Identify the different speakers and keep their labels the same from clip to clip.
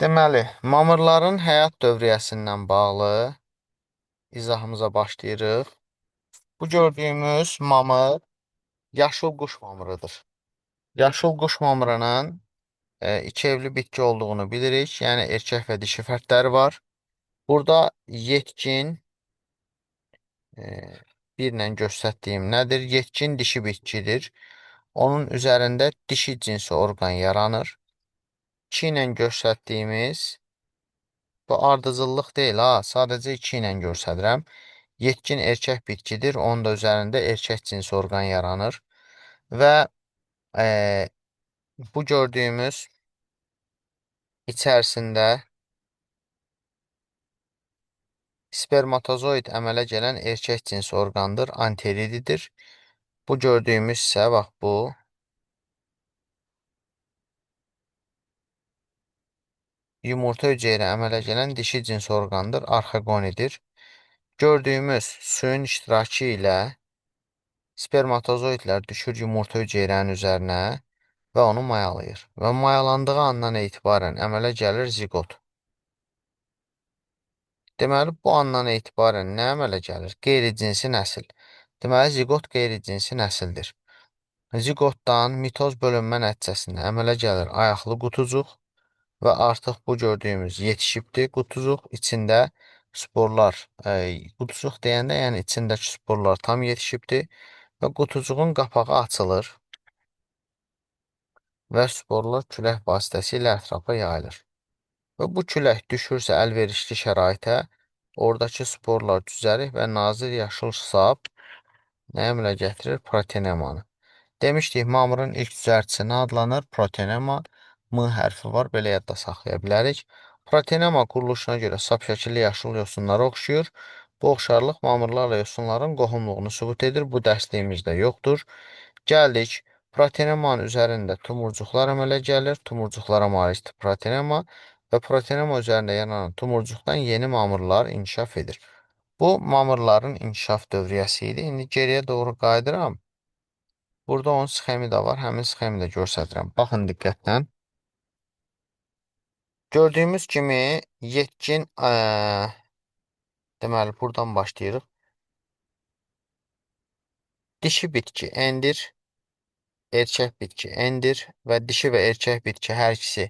Speaker 1: Deməli, mamırların həyat dövriyyəsindən bağlı izahımıza başlayırıq. Bu gördüyümüz mamır yaşıl quş mamırıdır. Yaşıl quş mamırının iki evli bitki olduğunu bilirik. Yəni erkək və dişi fərdləri var. Burada yetkin e, birlə göstərdiyim nədir? Yetkin dişi bitkidir. Onun üzərində dişi cinsi orqan yaranır. 2 ilə göstərdiyimiz bu ardıcıllıq deyil ha, sadəcə 2 ilə göstərirəm. Yetkin erkək bitkidir. Onun da üzərində erkək cinsi orqan yaranır. Və bu gördüyümüz içərisində spermatozoid əmələ gələn erkək cinsi orqandır, anterididir. Bu gördüyümüz isə bax bu yumurta hüceyrə əmələ gələn dişi cins orqandır, arxegonidir. Gördüyümüz suyun iştirakı ilə spermatozoidlər düşür yumurta hüceyrənin üzərinə və onu mayalayır. Və mayalandığı andan etibarən əmələ gəlir ziqot. Deməli, bu andan etibarən nə əmələ gəlir? Qeyri-cinsi nəsil. Deməli, ziqot qeyri-cinsi nəsildir. Ziqotdan mitoz bölünmə nəticəsində əmələ gəlir ayaqlı qutucuq və artıq bu gördüyümüz yetişibdir qutucuq. İçində sporlar, qutucuq deyəndə yəni içindəki sporlar tam yetişibdir və qutucuğun qapağı açılır və sporlar külək vasitəsilə ətrafa yayılır. Və bu külək düşürsə əlverişli şəraitə, oradakı sporlar düzəlir və nazır yaşıl sap nə əmələ gətirir? Protenemanı. Demişdik, mamırın ilk düzərtisi nə adlanır? Protenema. M hərfi var, belə yadda saxlaya bilərik. Protenema quruluşuna görə sap şəkilli yaşıl yosunlara oxşuyur. Bu oxşarlıq mamırlarla yosunların qohumluğunu sübut edir. Bu dərsliyimizdə yoxdur. Gəldik. Protenemanın üzərində tumurcuqlar əmələ gəlir. Tumurcuqlara malikdir protenema və protenema üzərində yaranan tumurcuqdan yeni mamırlar inkişaf edir. Bu mamırların inkişaf dövriyyəsi idi. İndi geriyə doğru qayıdıram. Burada onun sxemi də var. Həmin sxemi də göstərirəm. Baxın diqqətlə. Gördüyümüz kimi yetkin deməli buradan başlayırıq. Dişi bitki endir, erkək bitki endir və dişi və erkək bitki hər ikisi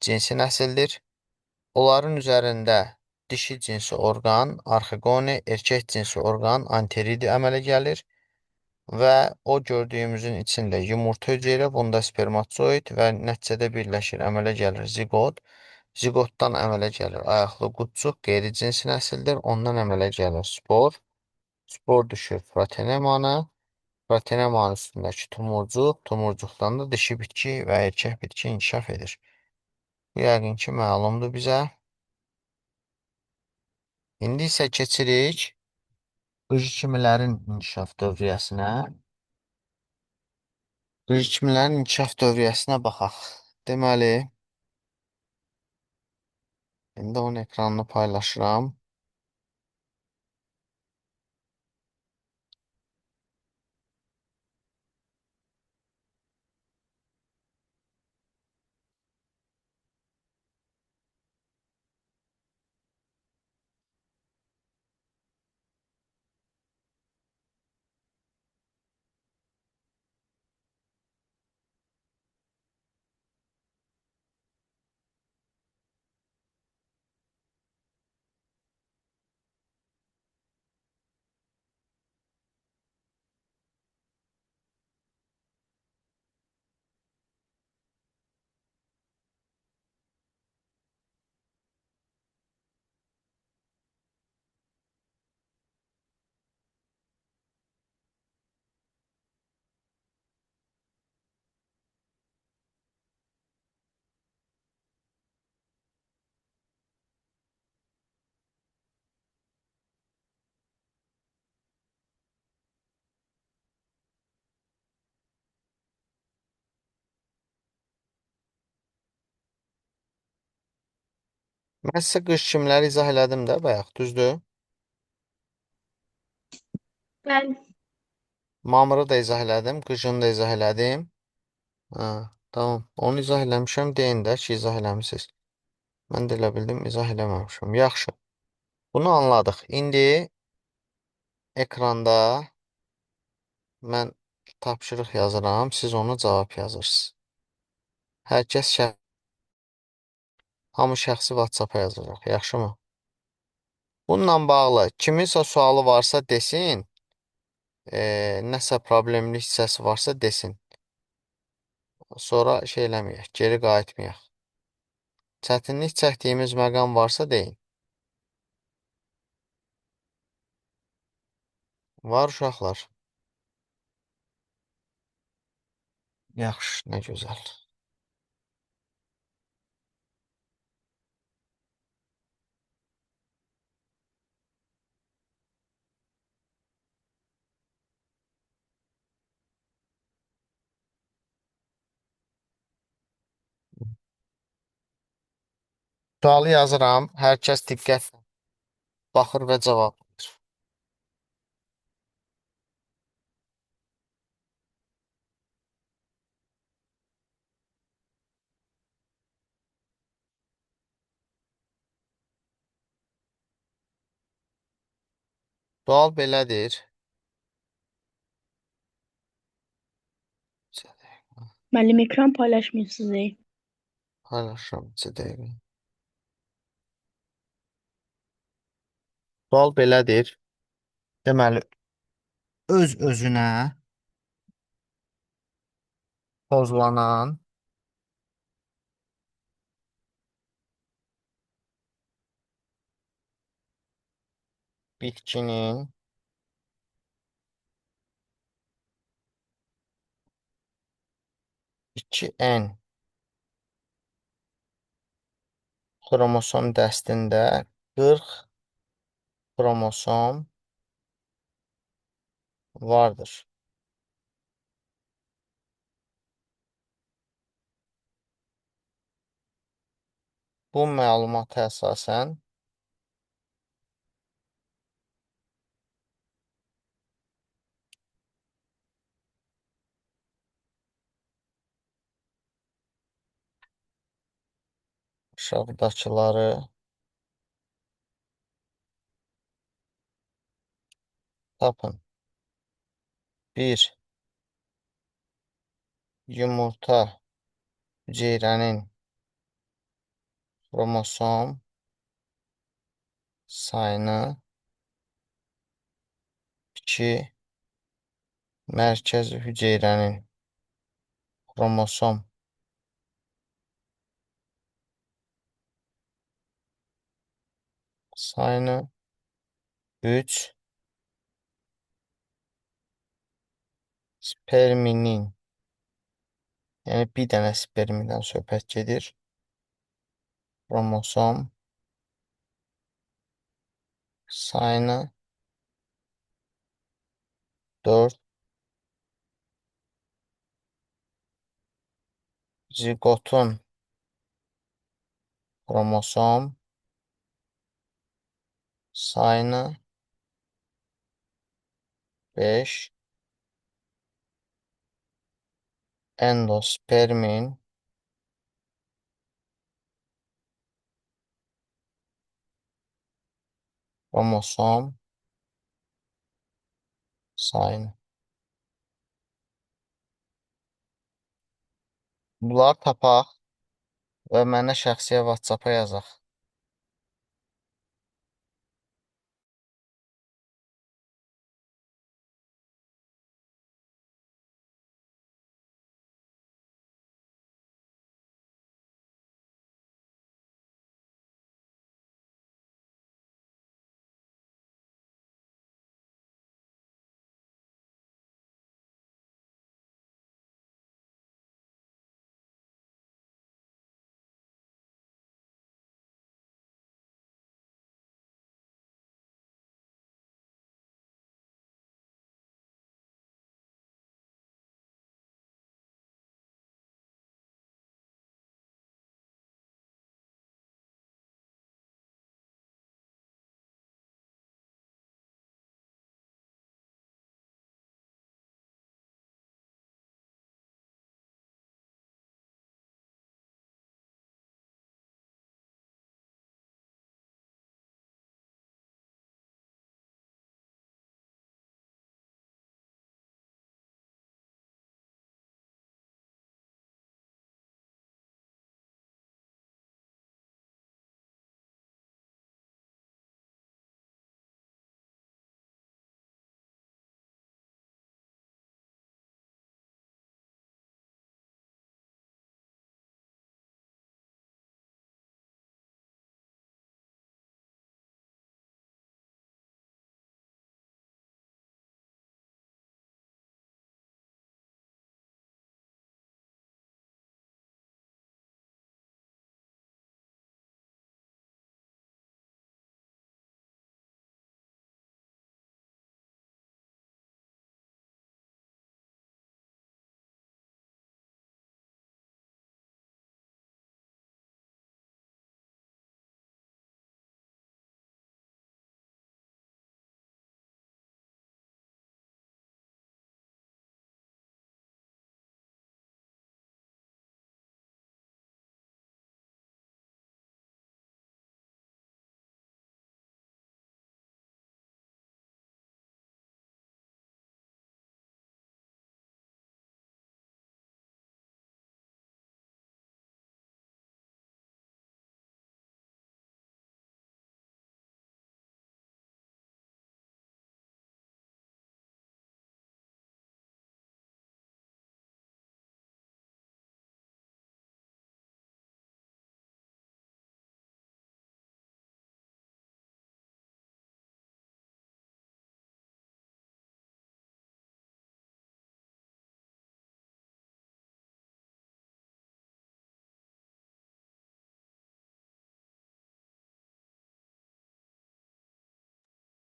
Speaker 1: cinsi nəsildir. Onların üzərində dişi cinsi orqan, arxegoni, erkək cinsi orqan, anteridi əmələ gəlir. Və o gördüyümüzün içində yumurta hüceyrə, bunda spermatozoid və nəticədə birləşir, əmələ gəlir ziqot. Ziqotdan əmələ gəlir ayaqlı qutçuq, qeyri-cinsi nəsildir. Ondan əmələ gəlir spor. Spor düşür protenemana. Protenemanın üstündəki tumurcuq, tumurcuqdan da dişi bitki və erkək bitki inkişaf edir. Bu yəqin ki, məlumdur bizə. İndi isə keçirik qıj kimilərin inkişaf dövriyyəsinə. Qıj kimilərin inkişaf dövriyyəsinə baxaq. Deməli, indi onun ekranını paylaşıram. Mən sizə qış kimləri izah elədim də bayaq, düzdür?
Speaker 2: Bəli.
Speaker 1: Mamırı da izah elədim, qıjını da izah elədim. Ha, tamam. Onu izah eləmişəm, deyin də ki, izah eləmişsiniz. Mən də elə bildim izah eləməmişim. Yaxşı. Bunu anladıq. İndi ekranda mən tapşırıq yazıram, siz ona cavab yazırsınız. Hər kəs hamı şəxsi WhatsApp-a yazacaq, yaxşımı? Bununla bağlı kiminsə sualı varsa desin, nəsə problemli hissəsi varsa desin. Sonra şey eləməyək, geri qayıtmayaq. Çətinlik çəkdiyimiz məqam varsa deyin. Var uşaqlar. Yaxşı, nə gözəl. Sualı yazıram, hər kəs diqqətlə baxır və cavab verir. Sual belədir.
Speaker 2: Müəllim ekran paylaşmıyorsunuz.
Speaker 1: Paylaşıram, 2 dəqiqə. Sual belədir. Deməli, öz-özünə pozlanan bitkinin iki N xromosom dəstində 40 xromosom vardır. Bu məlumata əsasən aşağıdakıları tapın. 1. Yumurta hüceyrənin xromosom sayını. 2. Mərkəzi hüceyrənin xromosom sayını. 3. Sperminin, yəni bir dənə spermidən söhbət gedir. Xromosom sayını. 4. Ziqotun xromosom sayını. 5. Endospermin xromosom sayını. Bunları tapaq və mənə şəxsiyə WhatsApp-a yazaq.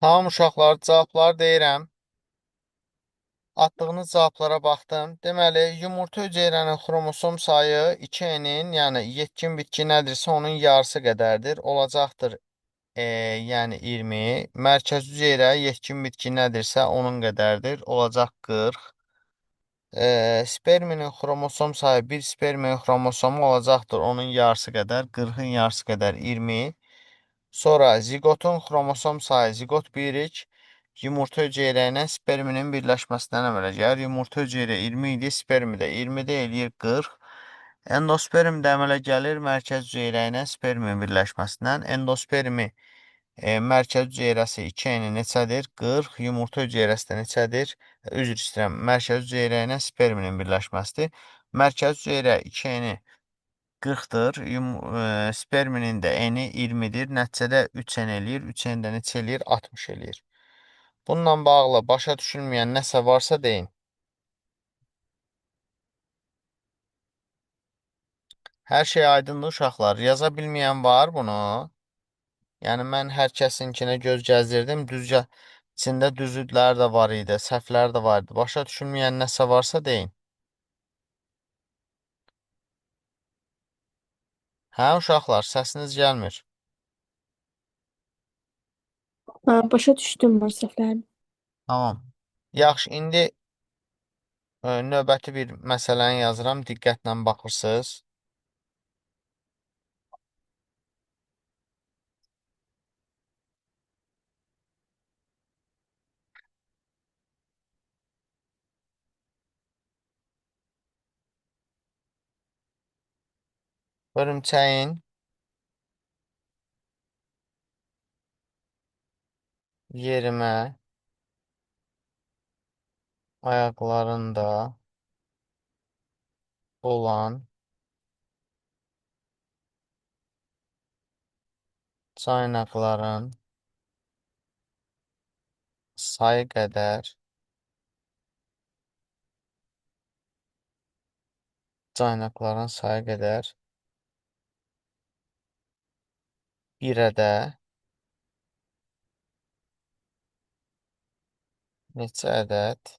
Speaker 1: Tamam uşaqlar, cavabları deyirəm. Atdığınız cavablara baxdım. Deməli, yumurta hüceyrənin xromosom sayı 2-nin, yəni yetkin bitki nədirsə onun yarısı qədərdir. Olacaqdır, yəni 20. Mərkəz hüceyrə yetkin bitki nədirsə onun qədərdir. Olacaq 40. Sperminin xromosom sayı bir spermin xromosomu olacaqdır. Onun yarısı qədər, 40-ın yarısı qədər 20. Sonra ziqotun xromosom sayı, ziqot birik, yumurta hüceyrə ilə sperminin birləşməsindən əmələ gəlir. Yumurta hüceyrə 20 idi, spermi də 20 də eləyir 40. Endosperm də əmələ gəlir mərkəz hüceyrə ilə spermin birləşməsindən. Endospermi mərkəz hüceyrəsi 2-nin neçədir? 40. Yumurta hüceyrəsi də neçədir? Üzr istəyirəm. Mərkəz hüceyrə ilə sperminin birləşməsidir. Mərkəz hüceyrə 2-ni 40-dır. Sperminin də eni 20-dir. Nəticədə 3n eləyir. 3n də neçə eləyir? 60 eləyir. Bununla bağlı başa düşülməyən nəsə varsa deyin. Hər şey aydındır uşaqlar. Yaza bilməyən var bunu. Yəni mən hər kəsinkinə göz gəzdirdim. İçində düzlüklər də var idi, səhvlər də var idi. Başa düşülməyən nəsə varsa deyin. Hə uşaqlar, səsiniz gəlmir.
Speaker 2: Başa düşdüm mən səhvlərini.
Speaker 1: Tamam. Yaxşı, indi növbəti bir məsələni yazıram. Diqqətlə baxırsınız. Hörümçəyin yerimə ayaqlarında olan caynaqların sayı qədər bir ədəd neçə ədəd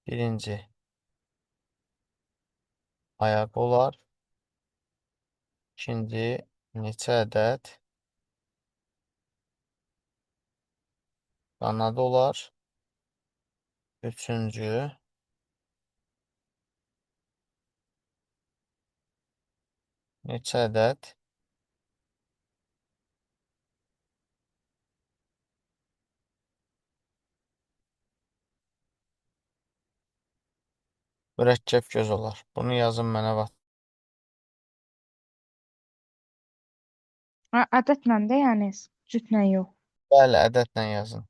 Speaker 1: birinci ayaq olar, ikinci neçə ədəd qanadı olar, üçüncü neçə ədəd mürəkkəb göz olar. Bunu yazın mənə bax.
Speaker 2: Ədədlə də yəni cütlə yox.
Speaker 1: Bəli, ədədlə yazın.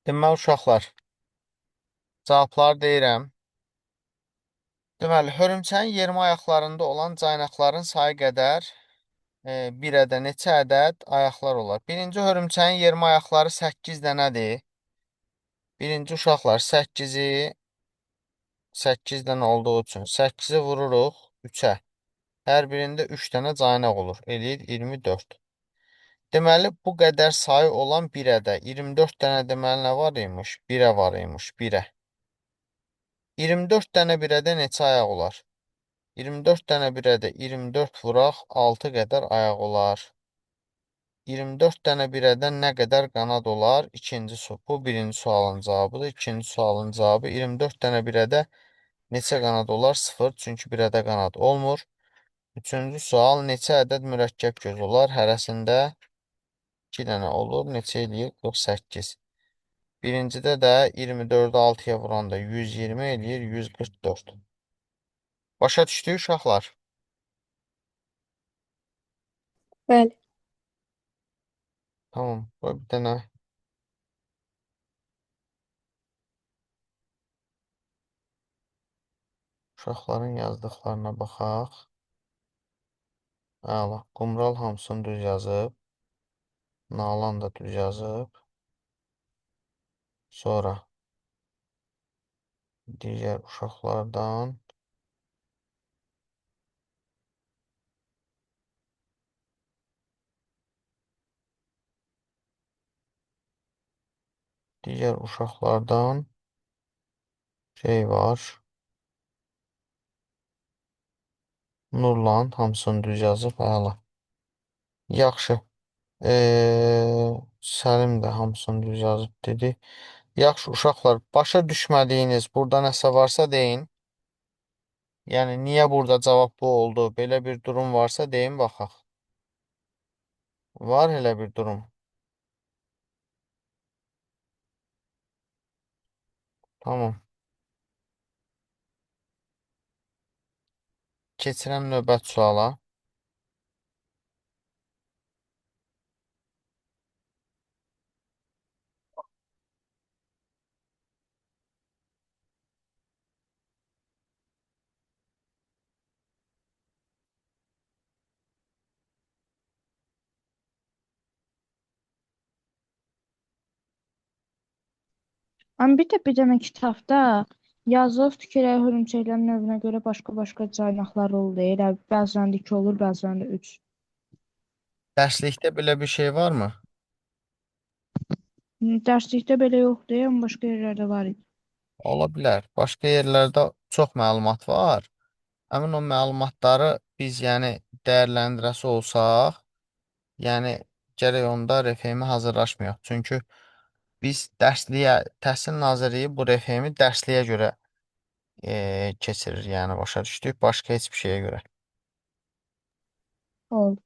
Speaker 1: Deməli uşaqlar, cavabları deyirəm. Deməli, hörümçəyin yermə ayaqlarında olan caynaqların sayı qədər bir ədəd neçə ədəd ayaqlar olar? Birinci hörümçəyin yermə ayaqları 8 dənədir. Birinci uşaqlar 8 dənə olduğu üçün 8-i vururuq 3-ə. Hər birində 3 dənə caynaq olur. Eləyir 24. Deməli, bu qədər sayı olan bir ədəd. 24 dənə deməli nə var imiş? 1-ə var imiş, 1-ə. 24 dənə bir ədəd neçə ayaq olar? 24 dənə bir ədəd 24 vuraq 6 qədər ayaq olar. 24 dənə bir ədəd nə qədər qanad olar? Bu birinci sualın cavabıdır. İkinci sualın cavabı 24 dənə bir ədəd neçə qanad olar? 0. Çünki bir ədəd qanad olmur. Üçüncü sual neçə ədəd mürəkkəb göz olar? Hərəsində 2 dənə olur. Neçə eləyir? 48. Birincidə də 24-ü 6-ya vuranda 120 eləyir. 144. Başa düşdük uşaqlar?
Speaker 2: Bəli.
Speaker 1: Tamam. Qoy bir dənə uşaqların yazdıqlarına baxaq. Əla. Qumral hamısını düz yazıb. Nalan da düz yazıb. Sonra digər uşaqlardan şey var. Nurlan hamısını düz yazıb. Əla. Yaxşı. Səlim də hamısını düz yazıb dedi. Yaxşı uşaqlar, başa düşmədiyiniz burada nəsə varsa deyin. Yəni niyə burada cavab bu oldu? Belə bir durum varsa deyin baxaq. Var elə bir durum. Tamam. Keçirəm növbət suala.
Speaker 2: Amma bir dənə kitabda yazılıbdır ki, elə hörümçəklərin növünə görə başqa-başqa caynaqlar olur. Elə bəzilərində 2 olur, bəzilərində 3.
Speaker 1: Dərslikdə belə bir şey varmı?
Speaker 2: Dərslikdə belə yoxdur, amma başqa yerlərdə var idi.
Speaker 1: Ola bilər. Başqa yerlərdə çox məlumat var. Həmin o məlumatları biz yəni dəyərləndirəsi olsaq, yəni gərək onda RFM-i hazırlaşmayaq. Çünki biz Təhsil Nazirliyi bu RFM-i dərsliyə görə keçirir. Yəni başa düşdük, başqa heç bir şeyə görə.
Speaker 2: Oldu.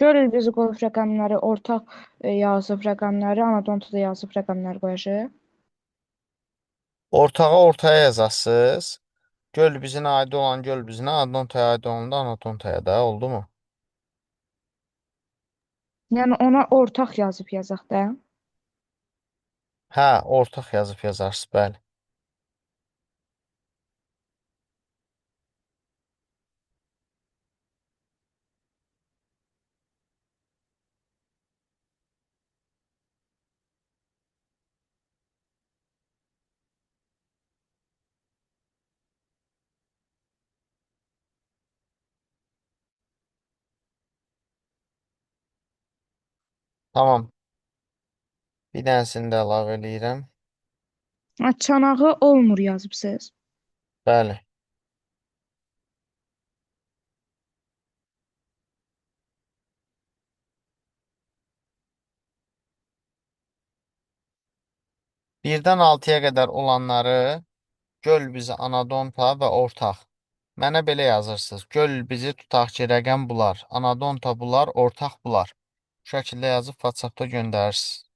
Speaker 2: Görür bizi qoyub rəqəmləri, ortaq yazıb rəqəmləri, anadontada yazıb rəqəmlər qoyacaq.
Speaker 1: Ortağa ortaya yazasınız. Göl bizə aid olan göl bizə, Anadontaya aid olan da Anadontaya da, oldu mu?
Speaker 2: Yəni ona ortaq yazıb yazaq da.
Speaker 1: Hə, ortaq yazıb yazarsınız, bəli. Tamam. Bir dənəsini də əlavə eləyirəm.
Speaker 2: Ha, çanağı olmur yazıbsınız.
Speaker 1: Bəli. Birdən 6-ya qədər olanları göl bizi anadonta və ortaq. Mənə belə yazırsınız. Göl bizi tutaq ki, rəqəm bular. Anadonta bular, ortaq bular. Bu şəkildə yazıb WhatsApp-da göndərirsiniz.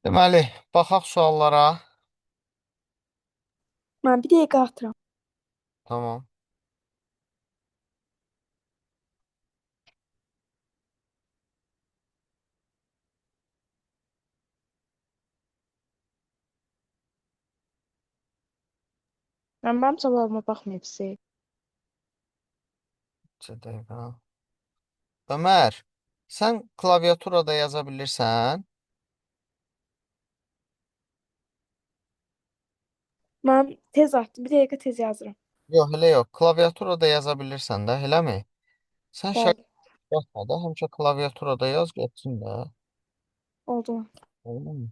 Speaker 1: Deməli, baxaq suallara.
Speaker 3: Mən bir dəqiqə atıram.
Speaker 1: Tamam.
Speaker 2: Mənim cavabıma baxmayıbsınız.
Speaker 1: 2 dəqiqə. Ömər, sən klaviaturada yaza bilirsən?
Speaker 3: Mən tez atdım. Bir dəqiqə tez yazıram.
Speaker 1: Yox, elə yox. Klaviaturada yaza bilirsən də, eləmi? Sən şəkil
Speaker 3: Bəli,
Speaker 1: yazma da, həmişə klaviaturada yaz getsin də.
Speaker 3: oldu.
Speaker 1: Oldu mu?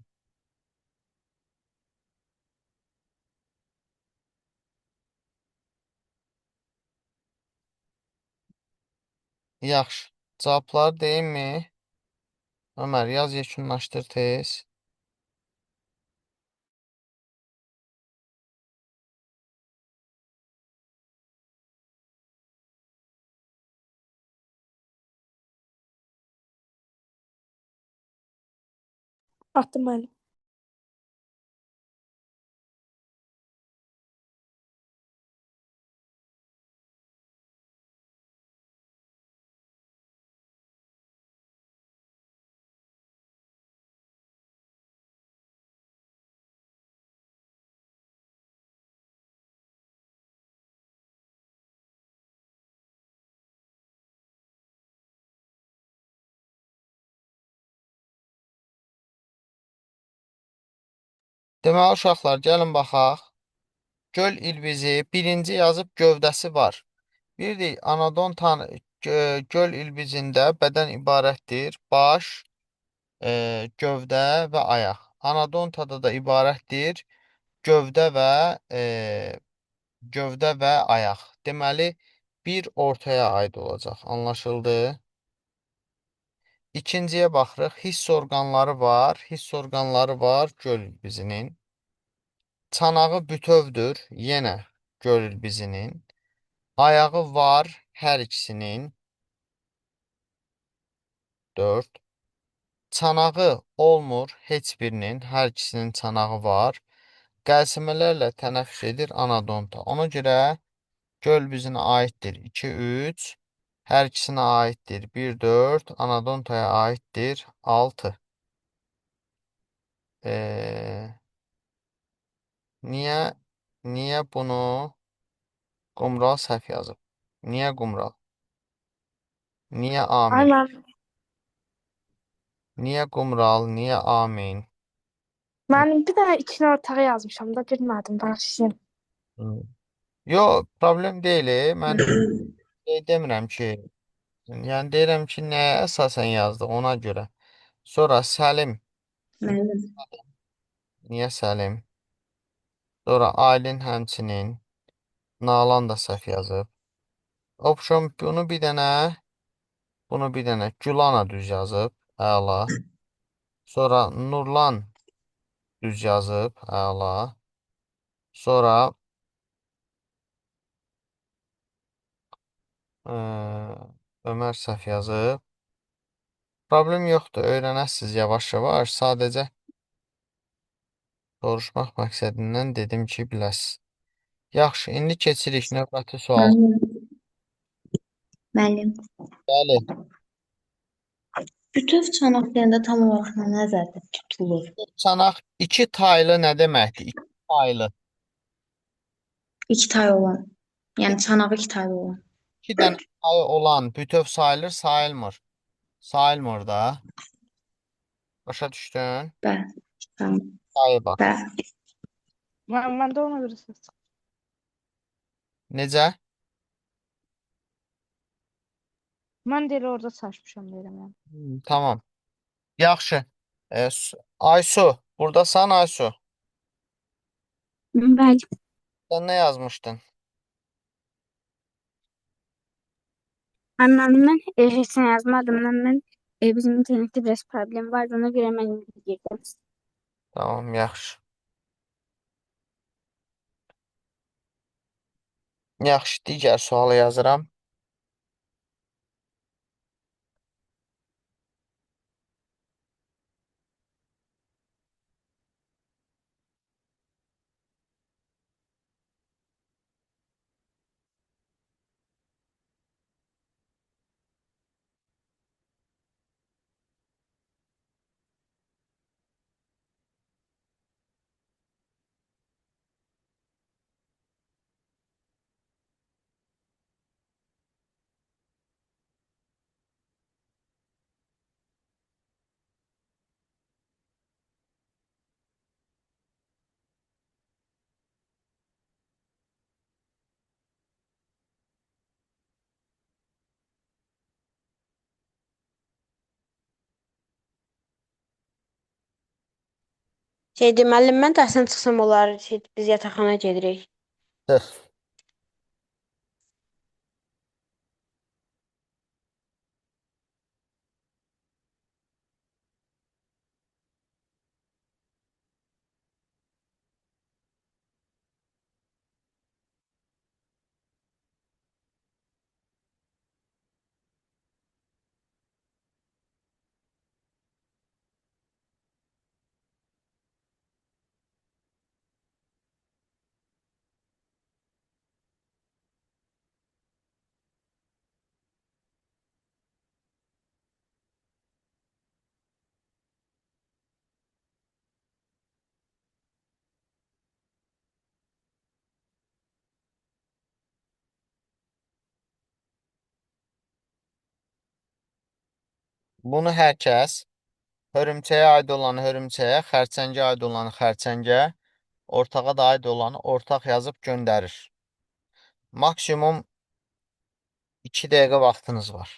Speaker 1: Yaxşı. Cavabları deyimmi? Ömər, yaz yekunlaşdır tez.
Speaker 3: Atdım müəllim.
Speaker 1: Deməli uşaqlar, gəlin baxaq. Göl ilbizi birinci yazıb gövdəsi var. Bir də anadon göl ilbizində bədən ibarətdir. Baş, gövdə və ayaq. Anadontada da ibarətdir. Gövdə və gövdə və ayaq. Deməli, bir ortaya aid olacaq. Anlaşıldı? İkinciyə baxırıq. Hiss orqanları var. Hiss orqanları var göl ilbizinin. Çanağı bütövdür. Yenə göl ilbizinin. Ayağı var hər ikisinin. 4. Çanağı olmur heç birinin. Hər ikisinin çanağı var. Qəlsəmələrlə tənəffüs edir anadonta. Ona görə göl bizə aiddir 2, 3. Hər ikisinə aiddir 1, 4. Anadontaya aiddir 6. Niyə niyə bunu Qumral səhv yazıb? Niyə Qumral? Niyə
Speaker 3: Ay
Speaker 1: Amin?
Speaker 3: müəllim.
Speaker 1: Niyə Qumral? Niyə Amin?
Speaker 3: Müəllim bir dənə içinə ortağı yazmışam da bilmədim. Bağışlayın.
Speaker 1: Hı. Yo, problem deyil. Mən demirəm ki, yəni deyirəm ki, nəyə əsasən yazdı ona görə. Sonra Səlim.
Speaker 4: Müəllim,
Speaker 1: Niyə Səlim? Sonra Aylin həmçinin. Nalan da səhv yazıb. Option bunu bir dənə Gülana düz yazıb. Əla. Sonra Nurlan düz yazıb. Əla. Sonra Ömər səhv yazıb. Problem yoxdur. Öyrənəsiz yavaş-yavaş. Sadəcə soruşmaq məqsədindən dedim ki, biləsiz. Yaxşı, indi keçirik növbəti sual.
Speaker 4: müəllim, müəllim.
Speaker 1: Bəli,
Speaker 4: Bütöv çanaq deyəndə tam olaraq nə nəzərdə tutulur?
Speaker 1: çanaq iki taylı nə deməkdir? İki taylı.
Speaker 4: İki tay olan. Yəni çanağı iki taylı olan.
Speaker 1: İki dənə tayı olan bütöv sayılır, sayılmır. Sayılmır da. Başa düşdün?
Speaker 4: Bəli. Tamam.
Speaker 1: Sayı bax.
Speaker 4: Bəli.
Speaker 2: Mən də ona görə səs çıxdım.
Speaker 1: Necə?
Speaker 2: Mən də elə orada çaşmışam deyirəm yəni.
Speaker 1: Tamam. Yaxşı. Aysu, buradasan Aysu.
Speaker 4: Bəli.
Speaker 1: Sən nə yazmışdın?
Speaker 5: Müəllim, mən heç nə yazmadım. Mən bizim internetdə biraz problem vardı. Ona görə mən girdim.
Speaker 1: Tamam, yaxşı. Yaxşı, digər sualı yazıram.
Speaker 5: Müəllim, mən dərsdən çıxsam olar, biz yataqxana gedirik.
Speaker 1: Hıh. Bunu hər kəs hörümçəyə aid olanı hörümçəyə, xərçəngə aid olanı xərçəngə, ortağa da aid olanı ortaq yazıb göndərir. Maksimum 2 dəqiqə vaxtınız var.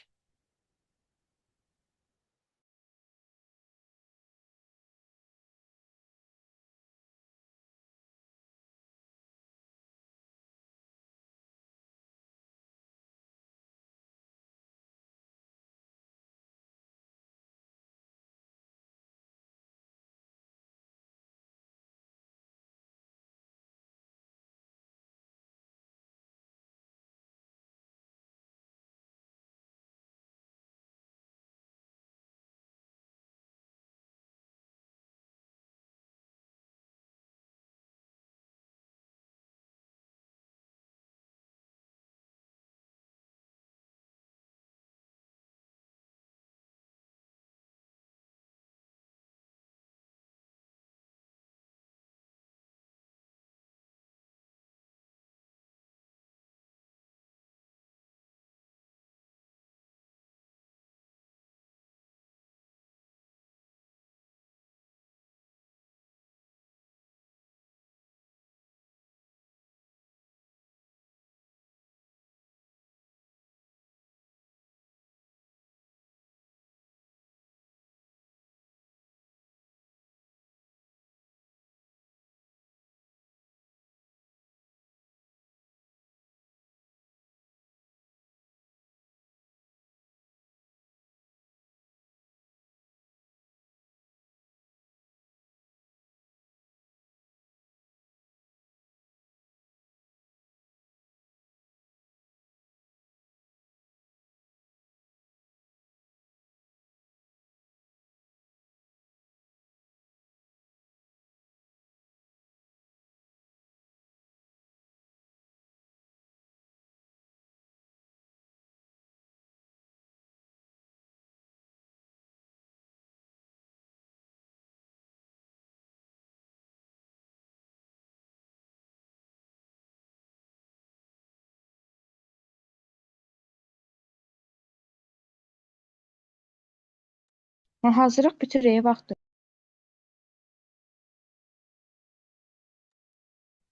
Speaker 2: Hazırlıq bitir, vaxtdır.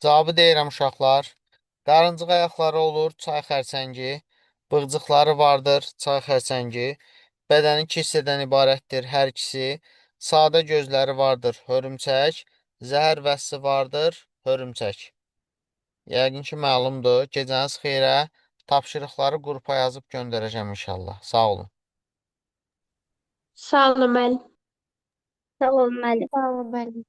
Speaker 1: Cavabı deyirəm uşaqlar. Qarıncıq ayaqları olur, çay xərçəngi. Bığcıqları vardır, çay xərçəngi. Bədəni iki hissədən ibarətdir hər ikisi. Sadə gözləri vardır, hörümçək. Zəhər vəssi vardır, hörümçək. Yəqin ki, məlumdur. Gecəniz xeyrə. Tapşırıqları qrupa yazıb göndərəcəm inşallah. Sağ olun.
Speaker 6: Sağ olun müəllim.
Speaker 5: Sağ olun müəllim.
Speaker 3: Sağ olun müəllim.